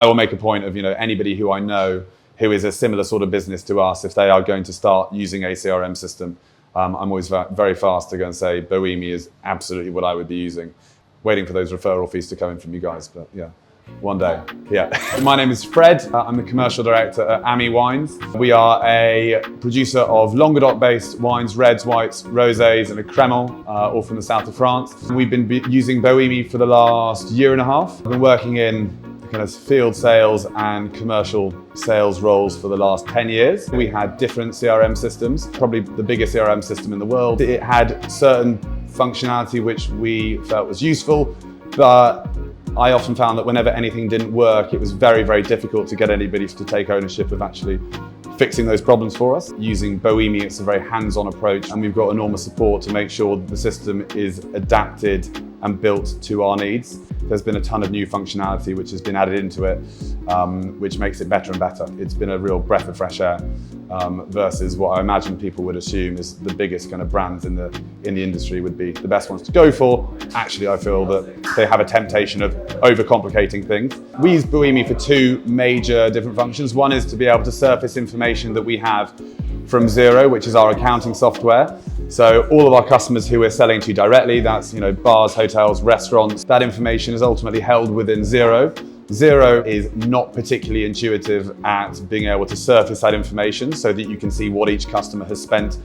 I will make a point of, anybody who I know who is a similar sort of business to us, if they are going to start using a CRM system, I'm always very fast to go and say, Bowimi is absolutely what I would be using. Waiting for those referral fees to come in from you guys, but yeah. One day, yeah. My name is Fred. I'm the commercial director at Amie Wines. We are a producer of Languedoc-based wines, reds, whites, rosés, and a Crémant, all from the south of France. We've been using Bowimi for the last year and a half. I've been working in kind of field sales and commercial sales roles for the last 10 years. We had different CRM systems, probably the biggest CRM system in the world. It had certain functionality which we felt was useful, but I often found that whenever anything didn't work, it was very, very difficult to get anybody to take ownership of actually fixing those problems for us. Using Bowimi, it's a very hands-on approach, and we've got enormous support to make sure that the system is adapted and built to our needs. There's been a ton of new functionality which has been added into it, which makes it better and better. It's been a real breath of fresh air versus what I imagine people would assume is the biggest kind of brands in the industry would be the best ones to go for. Actually, I feel that they have a temptation of overcomplicating things. We use Bowimi for two major different functions. One is to be able to surface information that we have from Xero, which is our accounting software. So all of our customers who we're selling to directly, that's bars, hotels, restaurants, that information is ultimately held within Xero. Xero is not particularly intuitive at being able to surface that information so that you can see what each customer has spent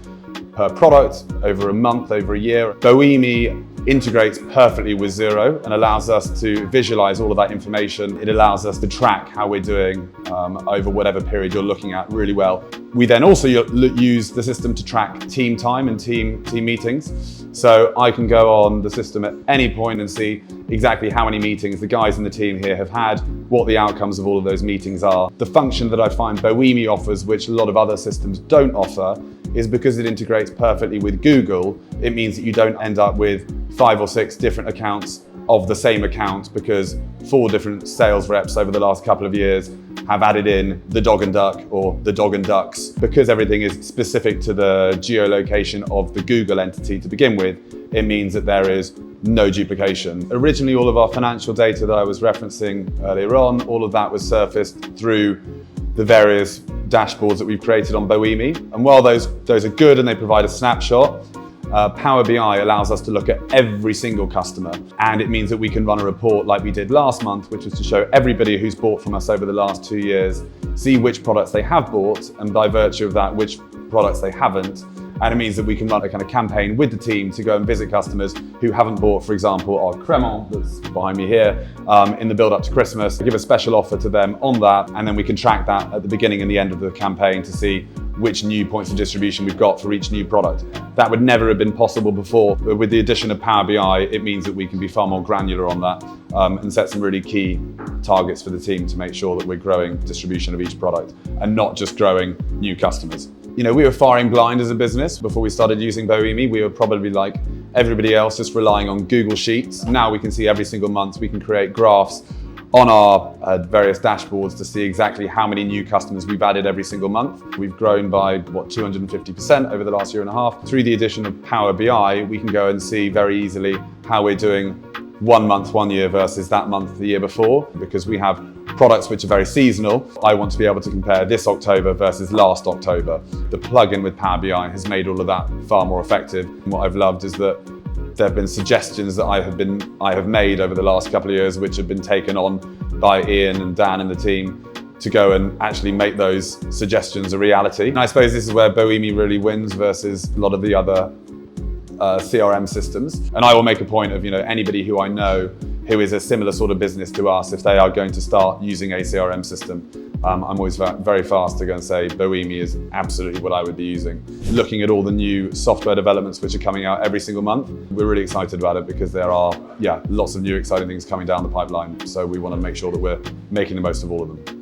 per product over a month, over a year. Bowimi integrates perfectly with Xero and allows us to visualize all of that information. It allows us to track how we're doing over whatever period you're looking at really well. We then also use the system to track team time and team meetings. So I can go on the system at any point and see exactly how many meetings the guys in the team here have had, what the outcomes of all of those meetings are. The function that I find Bowimi offers, which a lot of other systems don't offer, is because it integrates perfectly with Google. It means that you don't end up with 5 or 6 different accounts of the same account, because 4 different sales reps over the last couple of years have added in the dog and duck or the dog and ducks. Because everything is specific to the geolocation of the Google entity to begin with, it means that there is no duplication. Originally, all of our financial data that I was referencing earlier on, all of that was surfaced through the various dashboards that we've created on Bowimi. And while those are good and they provide a snapshot, Power BI allows us to look at every single customer, and it means that we can run a report like we did last month, which was to show everybody who's bought from us over the last 2 years, see which products they have bought, and by virtue of that, which products they haven't. And it means that we can run a kind of campaign with the team to go and visit customers who haven't bought, for example, our Crémant that's behind me here, in the build up to Christmas, give a special offer to them on that, and then we can track that at the beginning and the end of the campaign to see which new points of distribution we've got for each new product. That would never have been possible before. But with the addition of Power BI, it means that we can be far more granular on that and set some really key targets for the team to make sure that we're growing distribution of each product and not just growing new customers. We were firing blind as a business before we started using Bowimi. We were probably like everybody else, just relying on Google Sheets. Now we can see every single month, we can create graphs on our various dashboards to see exactly how many new customers we've added every single month. We've grown by 250% over the last year and a half. Through the addition of Power BI, we can go and see very easily how we're doing 1 month, 1 year versus that month the year before, because we have products which are very seasonal. I want to be able to compare this October versus last October. The plugin with Power BI has made all of that far more effective. And what I've loved is that there have been suggestions that I have made over the last couple of years, which have been taken on by Ian and Dan and the team to go and actually make those suggestions a reality. And I suppose this is where Bowimi really wins versus a lot of the other CRM systems. And I will make a point of anybody who I know who is a similar sort of business to us, if they are going to start using a CRM system, I'm always very fast to go and say Bowimi is absolutely what I would be using. Looking at all the new software developments which are coming out every single month, we're really excited about it because there are lots of new exciting things coming down the pipeline. So we want to make sure that we're making the most of all of them.